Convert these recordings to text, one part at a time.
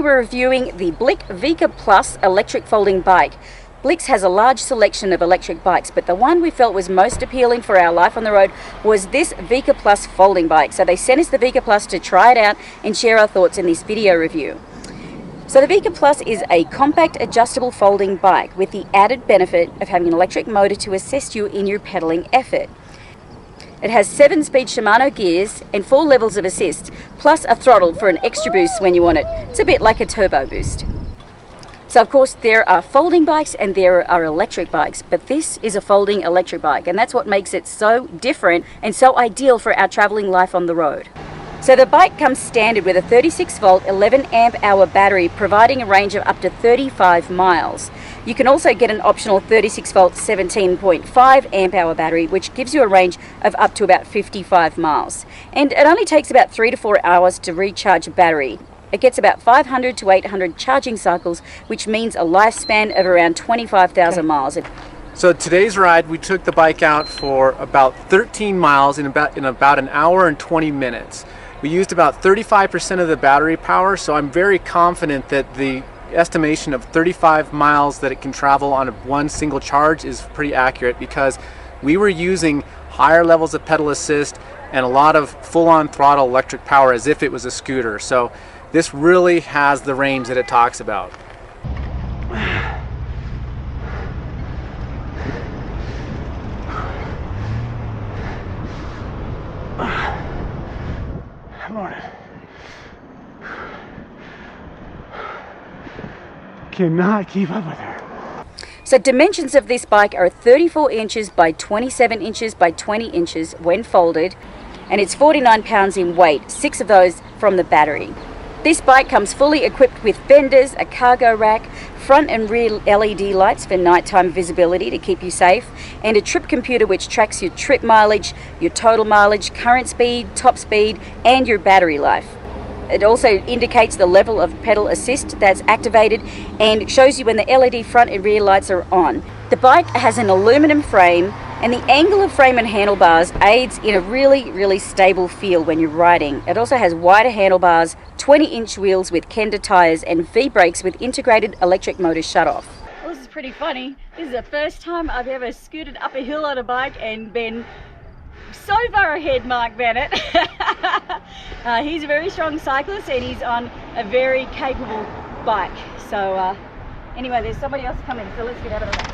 We're reviewing the Blix Vika Plus electric folding bike. Blix has a large selection of electric bikes, but the one we felt was most appealing for our life on the road was this Vika Plus folding bike. So they sent us the Vika Plus to try it out and share our thoughts in this video review. So the Vika Plus is a compact adjustable folding bike with the added benefit of having an electric motor to assist you in your pedaling effort. It has 7-speed Shimano gears and 4 levels of assist, plus a throttle for an extra boost when you want it. It's a bit like a turbo boost. So of course there are folding bikes and there are electric bikes, but this is a folding electric bike, and that's what makes it so different and so ideal for our traveling life on the road. So the bike comes standard with a 36 volt 11 amp hour battery, providing a range of up to 35 miles. You can also get an optional 36 volt 17.5 amp hour battery, which gives you a range of up to about 55 miles. And it only takes about 3 to 4 hours to recharge a battery. It gets about 500 to 800 charging cycles, which means a lifespan of around 25,000 miles. So today's ride, we took the bike out for about 13 miles in about an hour and 20 minutes. We used about 35% of the battery power, so I'm very confident that the estimation of 35 miles that it can travel on one single charge is pretty accurate, because we were using higher levels of pedal assist and a lot of full-on throttle electric power as if it was a scooter. So this really has the range that it talks about. Morning. Cannot keep up with her. So dimensions of this bike are 34 inches by 27 inches by 20 inches when folded, and it's 49 pounds in weight, 6 of those from the battery. This bike comes fully equipped with fenders, a cargo rack, front and rear LED lights for nighttime visibility to keep you safe, and a trip computer which tracks your trip mileage, your total mileage, current speed, top speed, and your battery life. It also indicates the level of pedal assist that's activated and shows you when the LED front and rear lights are on. The bike has an aluminum frame, and the angle of frame and handlebars aids in a really stable feel when you're riding. It also has wider handlebars, 20-inch wheels with Kenda tires, and V-brakes with integrated electric motor shutoff. Well, this is pretty funny. This is the first time I've ever scooted up a hill on a bike and been so far ahead Mark Bennett. He's a very strong cyclist and he's on a very capable bike. So anyway, there's somebody else coming, so let's get out of the way.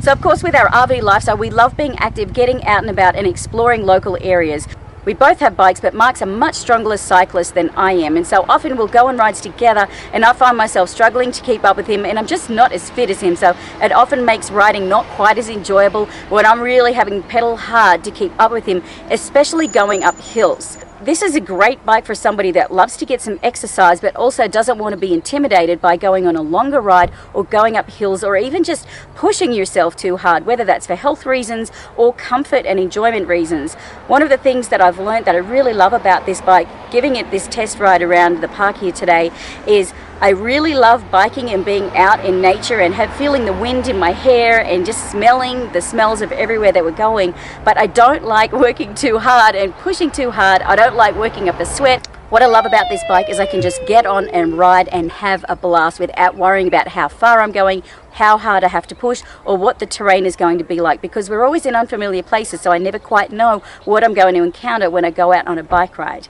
So of course with our RV lifestyle, we love being active, getting out and about and exploring local areas. We both have bikes, but Mark's a much stronger cyclist than I am, and so often we'll go on rides together and I find myself struggling to keep up with him, and I'm just not as fit as him, so it often makes riding not quite as enjoyable when I'm really having to pedal hard to keep up with him, especially going up hills. This is a great bike for somebody that loves to get some exercise but also doesn't want to be intimidated by going on a longer ride or going up hills or even just pushing yourself too hard, whether that's for health reasons or comfort and enjoyment reasons. One of the things that I've learned that I really love about this bike, giving it this test ride around the park here today, is I really love biking and being out in nature and feeling the wind in my hair and just smelling the smells of everywhere that we're going. But I don't like working too hard and pushing too hard. I don't like working up a sweat. What I love about this bike is I can just get on and ride and have a blast without worrying about how far I'm going, how hard I have to push, or what the terrain is going to be like, because we're always in unfamiliar places, so I never quite know what I'm going to encounter when I go out on a bike ride.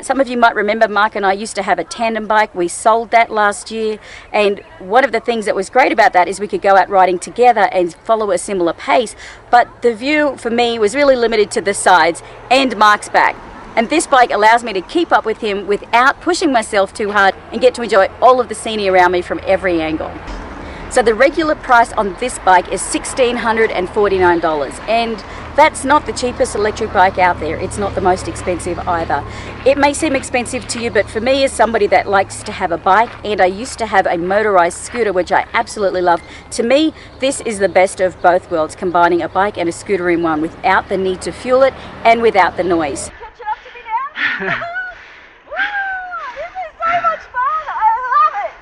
Some of you might remember Mark and I used to have a tandem bike. We sold that last year, and one of the things that was great about that is we could go out riding together and follow a similar pace, but the view for me was really limited to the sides and Mark's back. And this bike allows me to keep up with him without pushing myself too hard and get to enjoy all of the scenery around me from every angle. So the regular price on this bike is $1,649, and that's not the cheapest electric bike out there. It's not the most expensive either. It may seem expensive to you, but for me, as somebody that likes to have a bike, and I used to have a motorized scooter, which I absolutely love, to me, this is the best of both worlds, combining a bike and a scooter in one without the need to fuel it and without the noise. Catch up to me now? Woo! This is so much fun! I love it!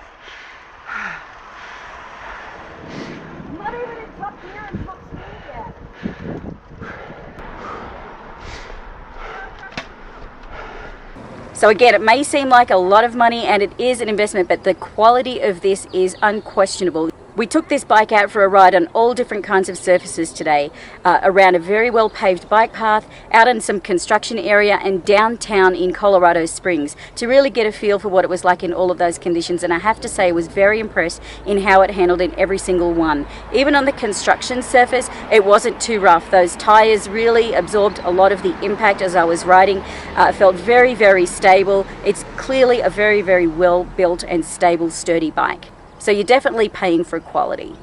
Not even in top gear and top speed yet. So again, it may seem like a lot of money, and it is an investment, but the quality of this is unquestionable. We took this bike out for a ride on all different kinds of surfaces today, around a very well paved bike path, out in some construction area, and downtown in Colorado Springs, to really get a feel for what it was like in all of those conditions. And I have to say, I was very impressed in how it handled in every single one. Even on the construction surface, it wasn't too rough. Those tires really absorbed a lot of the impact as I was riding. It felt very, very stable. It's clearly a very, very well built and stable, sturdy bike. So you're definitely paying for quality.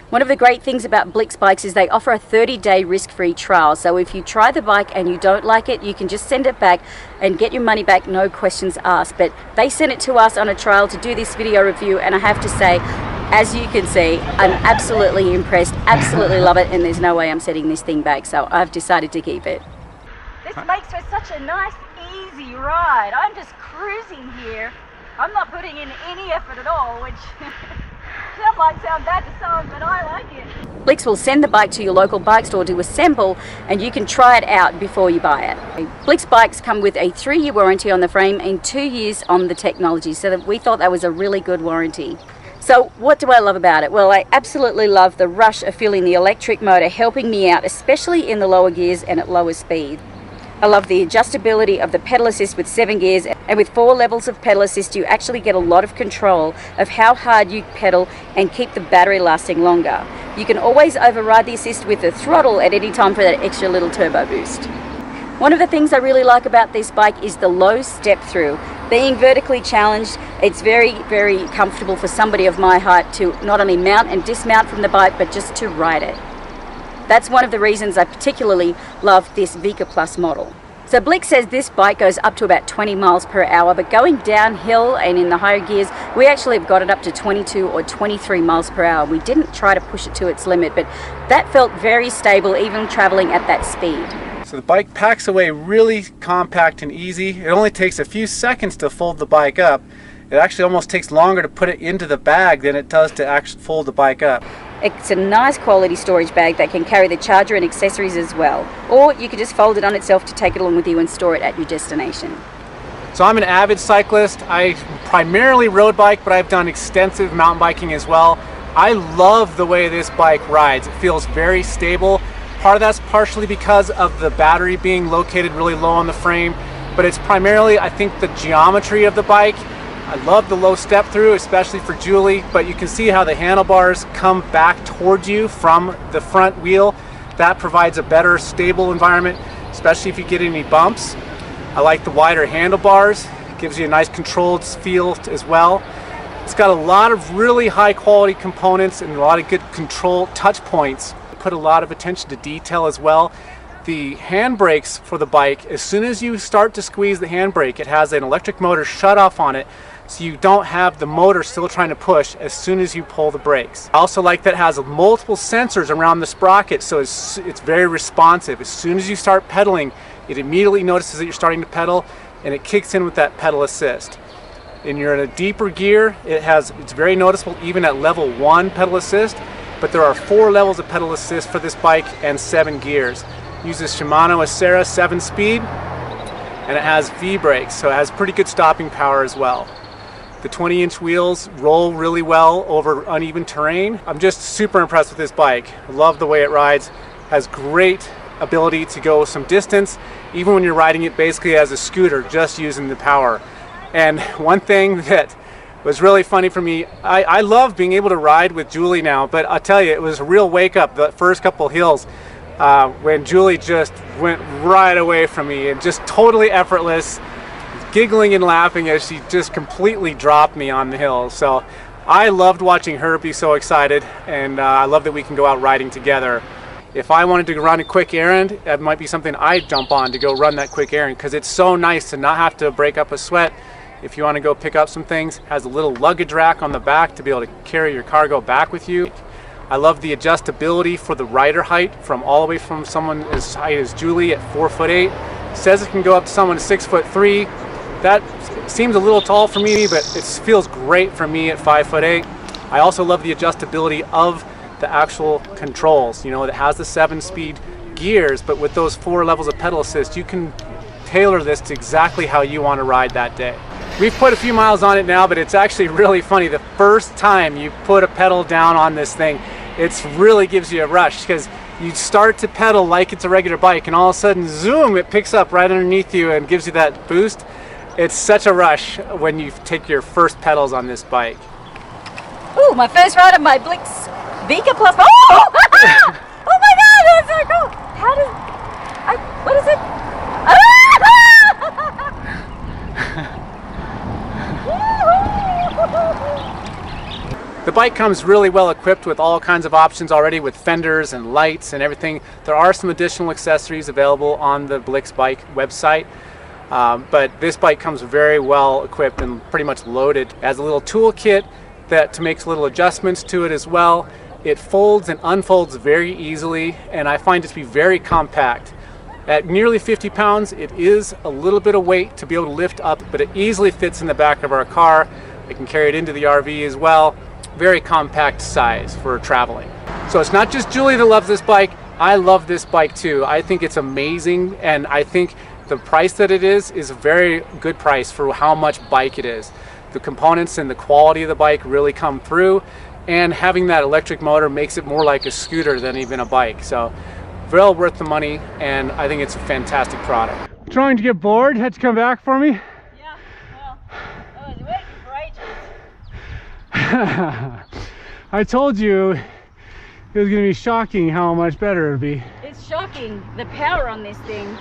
One of the great things about Blix bikes is they offer a 30-day risk-free trial. So if you try the bike and you don't like it, you can just send it back and get your money back, no questions asked. But they sent it to us on a trial to do this video review, and I have to say, as you can see, I'm absolutely impressed, absolutely love it, and there's no way I'm setting this thing back, so I've decided to keep it. This makes for such a nice, easy ride. I'm just cruising here. I'm not putting in any effort at all, which that might sound bad to some, but I like it. Blix will send the bike to your local bike store to assemble, and you can try it out before you buy it. Blix bikes come with a 3-year warranty on the frame and 2 years on the technology, so that we thought that was a really good warranty. So what do I love about it? Well, I absolutely love the rush of feeling the electric motor helping me out, especially in the lower gears and at lower speed. I love the adjustability of the pedal assist with 7 gears, and with 4 levels of pedal assist you actually get a lot of control of how hard you pedal and keep the battery lasting longer. You can always override the assist with the throttle at any time for that extra little turbo boost. One of the things I really like about this bike is the low step through. Being vertically challenged, it's very, very comfortable for somebody of my height to not only mount and dismount from the bike, but just to ride it. That's one of the reasons I particularly love this Vika Plus model. So Blix says this bike goes up to about 20 miles per hour, but going downhill and in the higher gears, we actually have got it up to 22 or 23 miles per hour. We didn't try to push it to its limit, but that felt very stable even traveling at that speed. So the bike packs away really compact and easy. It only takes a few seconds to fold the bike up. It actually almost takes longer to put it into the bag than it does to actually fold the bike up. It's a nice quality storage bag that can carry the charger and accessories as well. Or you could just fold it on itself to take it along with you and store it at your destination. So I'm an avid cyclist. I primarily road bike, but I've done extensive mountain biking as well. I love the way this bike rides. It feels very stable. Part of that's partially because of the battery being located really low on the frame, but it's primarily, I think, the geometry of the bike. I love the low step through, especially for Julie, but you can see how the handlebars come back towards you from the front wheel. That provides a better stable environment, especially if you get any bumps. I like the wider handlebars. It gives you a nice controlled feel as well. It's got a lot of really high quality components and a lot of good control touch points. Put a lot of attention to detail as well. The handbrakes for the bike, as soon as you start to squeeze the handbrake, it has an electric motor shut off on it, so you don't have the motor still trying to push as soon as you pull the brakes. I also like that it has multiple sensors around the sprocket, so it's very responsive. As soon as you start pedaling, it immediately notices that you're starting to pedal, and it kicks in with that pedal assist. And you're in a deeper gear, it's very noticeable even at level 1 pedal assist, but there are 4 levels of pedal assist for this bike and 7 gears. It uses Shimano Acera 7-speed, and it has V-brakes, so it has pretty good stopping power as well. The 20-inch wheels roll really well over uneven terrain. I'm just super impressed with this bike. I love the way it rides. Has great ability to go some distance, even when you're riding it basically as a scooter, just using the power. And one thing that was really funny for me, I love being able to ride with Julie now, but I'll tell you, it was a real wake-up the first couple hills when Julie just went right away from me and just totally effortless, giggling and laughing as she just completely dropped me on the hill. So I loved watching her be so excited, and I love that we can go out riding together. If I wanted to run a quick errand, that might be something I'd jump on to go run that quick errand, because it's so nice to not have to break up a sweat. If you want to go pick up some things, it has a little luggage rack on the back to be able to carry your cargo back with you. I love the adjustability for the rider height, from all the way from someone as high as Julie at 4'8". It says it can go up to someone 6'3". That seems a little tall for me, but it feels great for me at 5'8". I also love the adjustability of the actual controls. You know, it has the 7-speed gears, but with those 4 levels of pedal assist, you can tailor this to exactly how you want to ride that day. We've put a few miles on it now, but it's actually really funny. The first time you put a pedal down on this thing, it really gives you a rush, because you start to pedal like it's a regular bike and all of a sudden, zoom, it picks up right underneath you and gives you that boost. It's such a rush when you take your first pedals on this bike. Ooh, my first ride on my Blix Vika Plus. Oh! Oh my God, that's so cool. How does, what is it? The bike comes really well equipped with all kinds of options already, with fenders and lights and everything. There are some additional accessories available on the Blix Bike website, but this bike comes very well equipped and pretty much loaded. It has a little toolkit that makes little adjustments to it as well. It folds and unfolds very easily, and I find it to be very compact. At nearly 50 pounds, it is a little bit of weight to be able to lift up, but it easily fits in the back of our car. I can carry it into the RV as well. Very compact size for traveling. So it's not just Julie that loves this bike. I love this bike too. I think it's amazing, and I think the price that it is a very good price for how much bike it is. The components and the quality of the bike really come through, and having that electric motor makes it more like a scooter than even a bike. So well worth the money, and I think it's a fantastic product. Trying to get bored, had to come back for me. Yeah, well, I was waiting for ages. I told you it was going to be shocking how much better it would be. It's shocking, the power on this thing.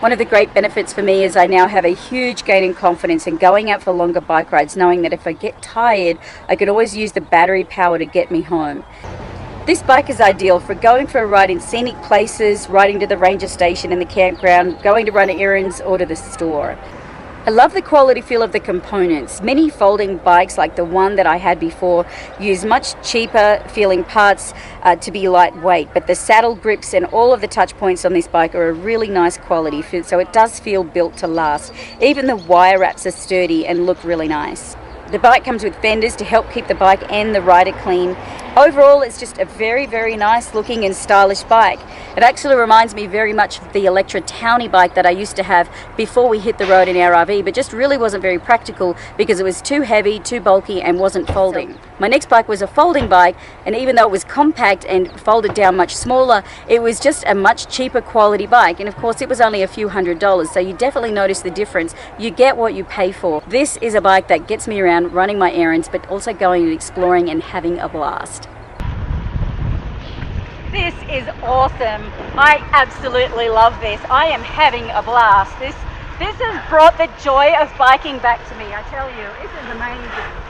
One of the great benefits for me is I now have a huge gain in confidence in going out for longer bike rides, knowing that if I get tired, I can always use the battery power to get me home. This bike is ideal for going for a ride in scenic places, riding to the ranger station in the campground, going to run errands or to the store. I love the quality feel of the components. Many folding bikes like the one that I had before use much cheaper feeling parts to be lightweight, but the saddle grips and all of the touch points on this bike are a really nice quality fit, so it does feel built to last. Even the wire wraps are sturdy and look really nice. The bike comes with fenders to help keep the bike and the rider clean. Overall, it's just a very, very nice looking and stylish bike. It actually reminds me very much of the Electra Townie bike that I used to have before we hit the road in our RV, but just really wasn't very practical because it was too heavy, too bulky, and wasn't folding. My next bike was a folding bike, and even though it was compact and folded down much smaller, it was just a much cheaper quality bike, and of course it was only a few $100s, so you definitely notice the difference. You get what you pay for. This is a bike that gets me around running my errands, but also going and exploring and having a blast. This is awesome. I absolutely love this. I am having a blast. This has brought the joy of biking back to me, I tell you. This is amazing.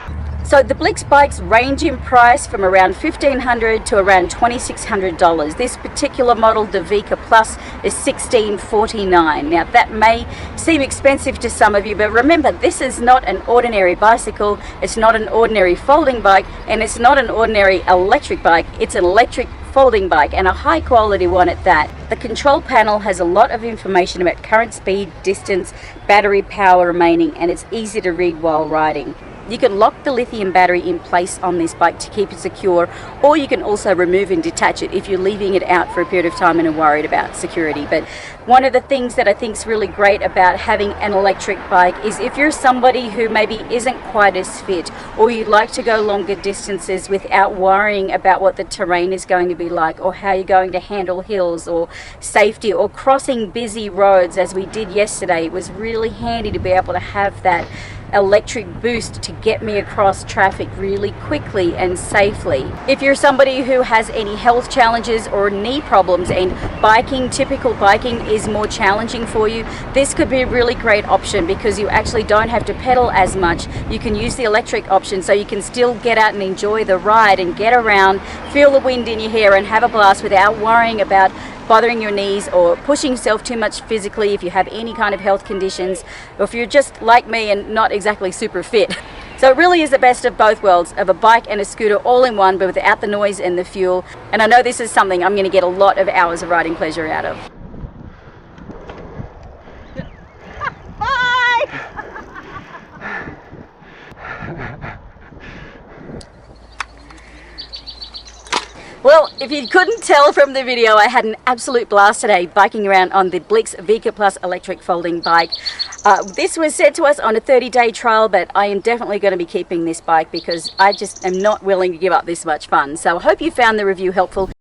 So the Blix bikes range in price from around $1,500 to around $2,600. This particular model, the Vika Plus, is $1,649. Now that may seem expensive to some of you, but remember, this is not an ordinary bicycle, it's not an ordinary folding bike, and it's not an ordinary electric bike. It's an electric folding bike, and a high quality one at that. The control panel has a lot of information about current speed, distance, battery power remaining, and it's easy to read while riding. You can lock the lithium battery in place on this bike to keep it secure, or you can also remove and detach it if you're leaving it out for a period of time and are worried about security. But one of the things that I think is really great about having an electric bike is if you're somebody who maybe isn't quite as fit, or you'd like to go longer distances without worrying about what the terrain is going to be like, or how you're going to handle hills, or safety, or crossing busy roads as we did yesterday, it was really handy to be able to have that electric boost to get me across traffic really quickly and safely. If you're somebody who has any health challenges or knee problems and typical biking is more challenging for you, this could be a really great option because you actually don't have to pedal as much. You can use the electric option so you can still get out and enjoy the ride and get around, feel the wind in your hair and have a blast without worrying about bothering your knees or pushing yourself too much physically if you have any kind of health conditions, or if you're just like me and not exactly super fit. So it really is the best of both worlds, of a bike and a scooter all in one, but without the noise and the fuel. And I know this is something I'm going to get a lot of hours of riding pleasure out of. Bye! Well, if you couldn't tell from the video, I had an absolute blast today biking around on the Blix Vika Plus electric folding bike. This was sent to us on a 30-day trial, but I am definitely going to be keeping this bike because I just am not willing to give up this much fun. So I hope you found the review helpful.